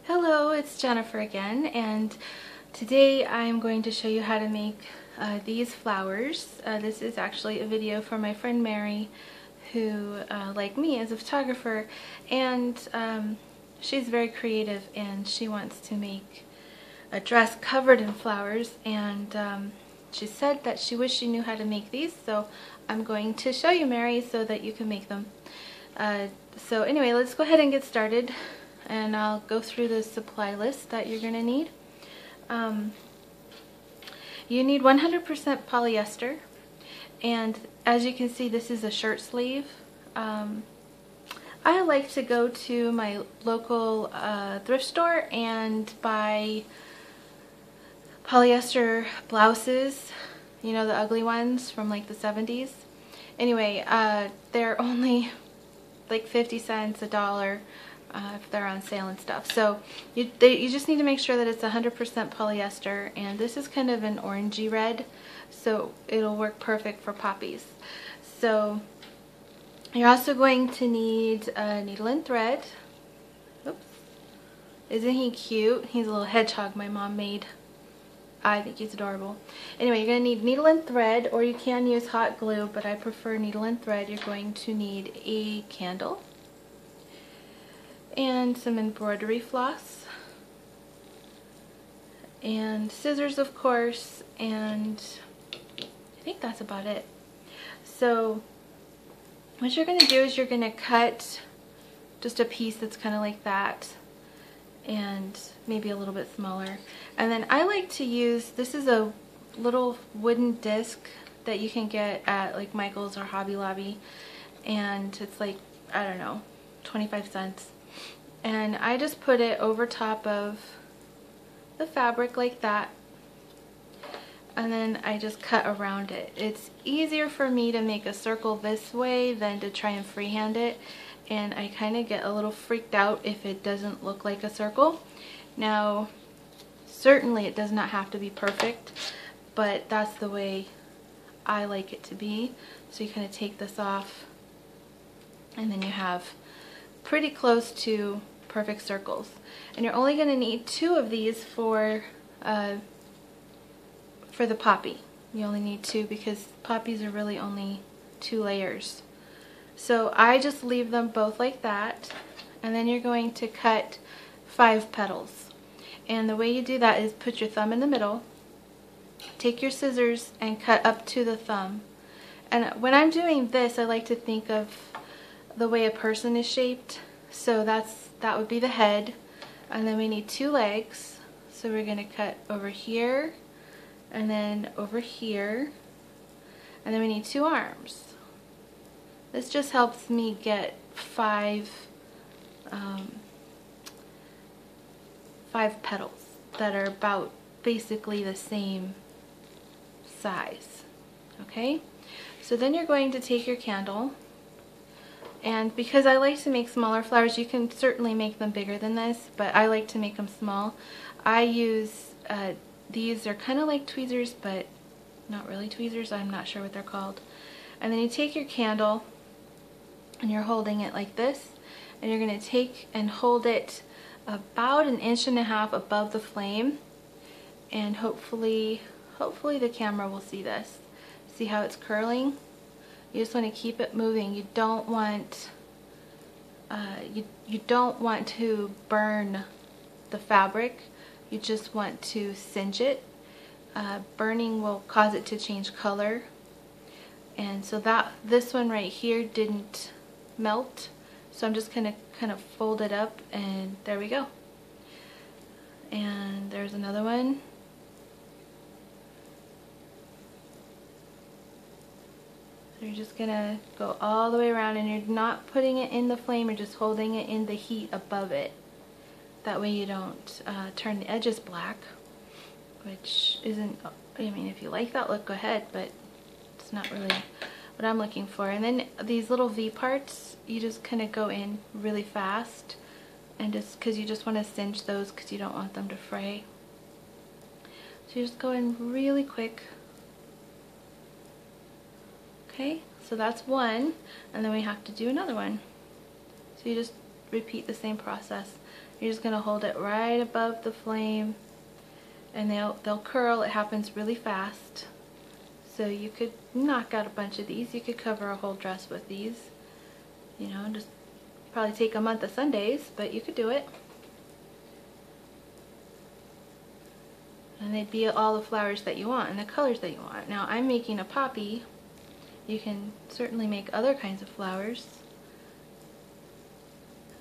Hello, it's Jennifer again, and today I'm going to show you how to make these flowers. This is actually a video for my friend Mary, who, like me, is a photographer, and she's very creative, and she wants to make a dress covered in flowers, and she said that she wished she knew how to make these, so I'm going to show you, Mary, so that you can make them. So anyway, let's go ahead and get started. And I'll go through the supply list that you're going to need. You need 100% polyester, and as you can see, this is a shirt sleeve. I like to go to my local thrift store and buy polyester blouses, you know, the ugly ones from like the 70s. Anyway, they're only like 50 cents, $1. If they're on sale and stuff. So you just need to make sure that it's 100% polyester, and this is kind of an orangey red, so it'll work perfect for poppies. So you're also going to need a needle and thread. Oops. Isn't he cute? He's a little hedgehog my mom made. I think he's adorable. Anyway, you're going to need needle and thread, or you can use hot glue, but I prefer needle and thread. You're going to need a candle and some embroidery floss and scissors, of course, and I think that's about it. So what you're going to do is you're going to cut just a piece that's kind of like that, and maybe a little bit smaller. And then I like to use, this is a little wooden disc that you can get at like Michael's or Hobby Lobby, and it's like, I don't know, 25 cents. And I just put it over top of the fabric like that, and then I just cut around it. It's easier for me to make a circle this way than to try and freehand it, and I kind of get a little freaked out if it doesn't look like a circle. Now, certainly it does not have to be perfect, but that's the way I like it to be. So you kind of take this off, and then you have pretty close to perfect circles. And you're only going to need 2 of these for the poppy. You only need 2 because poppies are really only 2 layers. So I just leave them both like that, and then you're going to cut 5 petals. And the way you do that is put your thumb in the middle, take your scissors and cut up to the thumb. And when I'm doing this, I like to think of the way a person is shaped. So that would be the head, and then we need 2 legs. So we're going to cut over here, and then over here, and then we need 2 arms. This just helps me get 5 petals that are about basically the same size. Okay, so then you're going to take your candle. And because I like to make smaller flowers, you can certainly make them bigger than this, but I like to make them small. I use, these are kind of like tweezers, but not really tweezers. I'm not sure what they're called. And then you take your candle, and you're holding it like this, and you're going to take and hold it about 1.5 inches above the flame, and hopefully the camera will see this. See how it's curling? You just want to keep it moving. You don't want you don't want to burn the fabric. You just want to singe it. Burning will cause it to change color, and so this one right here didn't melt. So I'm just gonna kind of fold it up, and there we go. And there's another one. So you're just gonna go all the way around, and you're not putting it in the flame, you're just holding it in the heat above it. That way you don't turn the edges black, which isn't, I mean, if you like that look, go ahead, but it's not really what I'm looking for. And then these little V parts, you just kind of go in really fast, and just because you just want to cinch those because you don't want them to fray. So you just go in really quick. Okay, so that's one, and then we have to do another one. So you just repeat the same process. You're just going to hold it right above the flame, and they'll curl. It happens really fast. So you could knock out a bunch of these. You could cover a whole dress with these. You know, just probably take a month of Sundays, but you could do it. And they'd be all the flowers that you want and the colors that you want. Now I'm making a poppy. You can certainly make other kinds of flowers.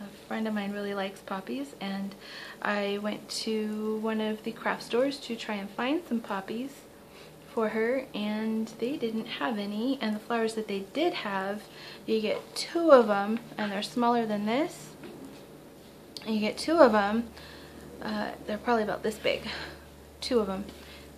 A friend of mine really likes poppies, and I went to one of the craft stores to try and find some poppies for her, and they didn't have any. And the flowers that they did have, you get 2 of them, and they're smaller than this. And you get 2 of them. They're probably about this big. 2 of them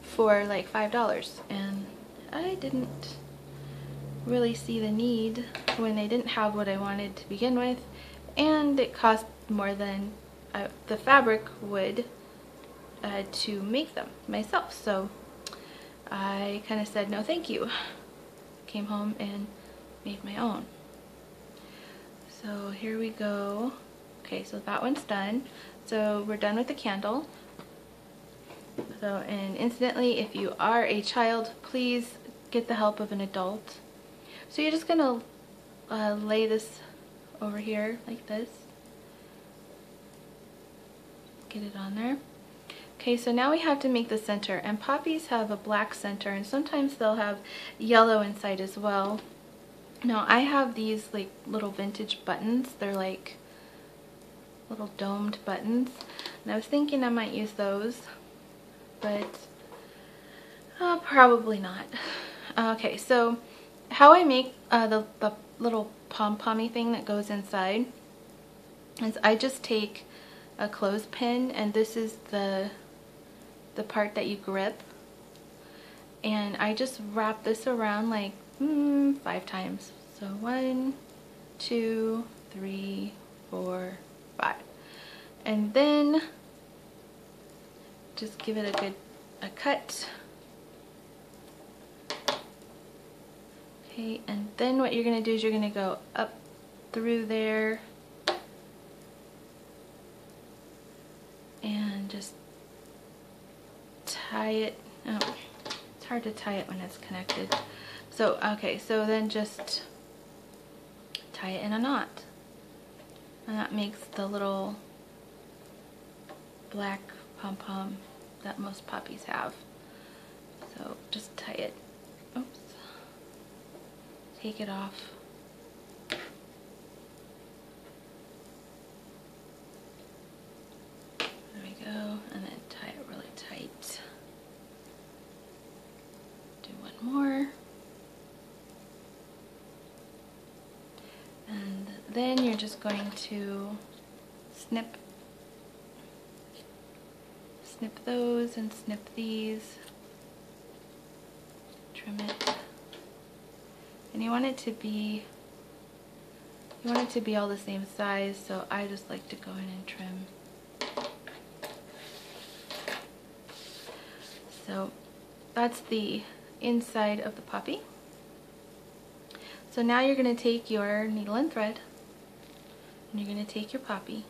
for like $5, and I didn't really see the need when they didn't have what I wanted to begin with, and it cost more than the fabric would to make them myself. So I kind of said no thank you. Came home and made my own. So here we go. Okay, so that one's done. So we're done with the candle. So, and incidentally, if you are a child, please get the help of an adult. So you're just gonna lay this over here like this. Get it on there. Okay, so now we have to make the center, and poppies have a black center, and sometimes they'll have yellow inside as well. Now I have these like little vintage buttons. They're like little domed buttons, and I was thinking I might use those, but probably not. Okay, so how I make the little pom-pommy thing that goes inside is I just take a clothespin, and this is the part that you grip, and I just wrap this around like 5 times. So 1, 2, 3, 4, 5, and then just give it a cut. Okay, and then what you're going to do is you're going to go up through there and just tie it. Oh, it's hard to tie it when it's connected. So, okay, so then just tie it in a knot. And that makes the little black pom-pom that most poppies have. So just tie it. Oops. Take it off. There we go. And then tie it really tight. Do one more. And then you're just going to snip those and snip these. Trim it. And you want it to be all the same size, so I just like to go in and trim. So that's the inside of the poppy. So now you're going to take your needle and thread, and you're going to take your poppy,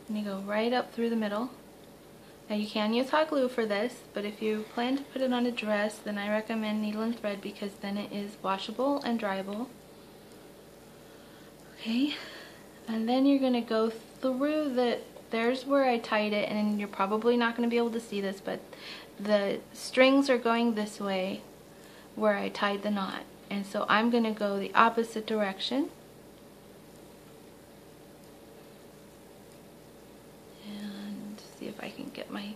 and you go right up through the middle. Now you can use hot glue for this, but if you plan to put it on a dress, then I recommend needle and thread, because then it is washable and dryable. Okay, and then you're going to go through there's where I tied it, and you're probably not going to be able to see this, but the strings are going this way where I tied the knot. And so I'm going to go the opposite direction. And see if I can get my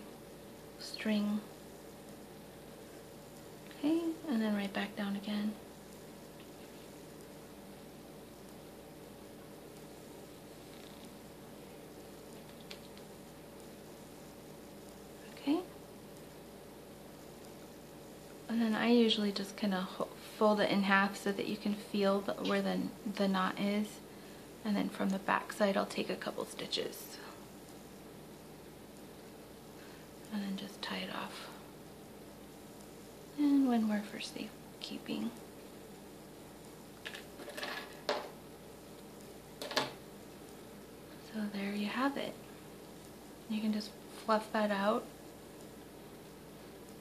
string. Okay, and then right back down again. Okay. And then I usually just kind of fold it in half so that you can feel where the knot is, and then from the back side I'll take a couple stitches and then just tie it off. And when we're for safekeeping. there you have it. You can just fluff that out.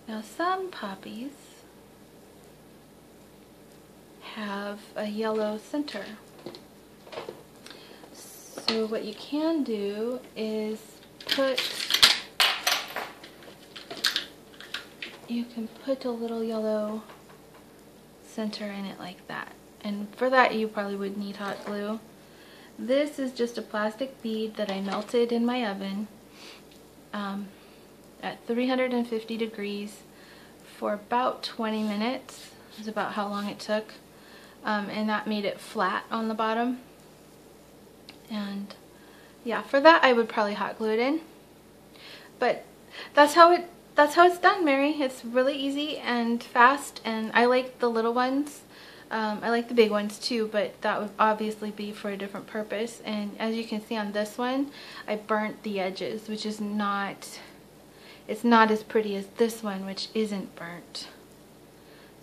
Now some poppies have a yellow center. So what you can do is you can put a little yellow center in it like that. And for that you probably would need hot glue. This is just a plastic bead that I melted in my oven at 350 degrees for about 20 minutes. Is about how long it took. And that made it flat on the bottom. And yeah, for that I would probably hot glue it in. But that's how it's done, Mary. It's really easy and fast, and I like the little ones. I like the big ones too, but that would obviously be for a different purpose. And as you can see on this one, I burnt the edges, which is not, it's not as pretty as this one, which isn't burnt.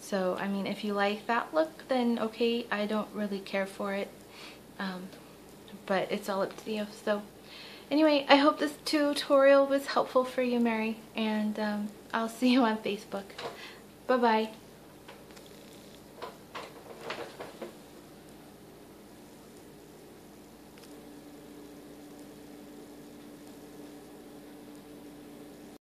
So, I mean, if you like that look, then okay, I don't really care for it. But it's all up to you. So, anyway, I hope this tutorial was helpful for you, Mary. And I'll see you on Facebook. Bye-bye.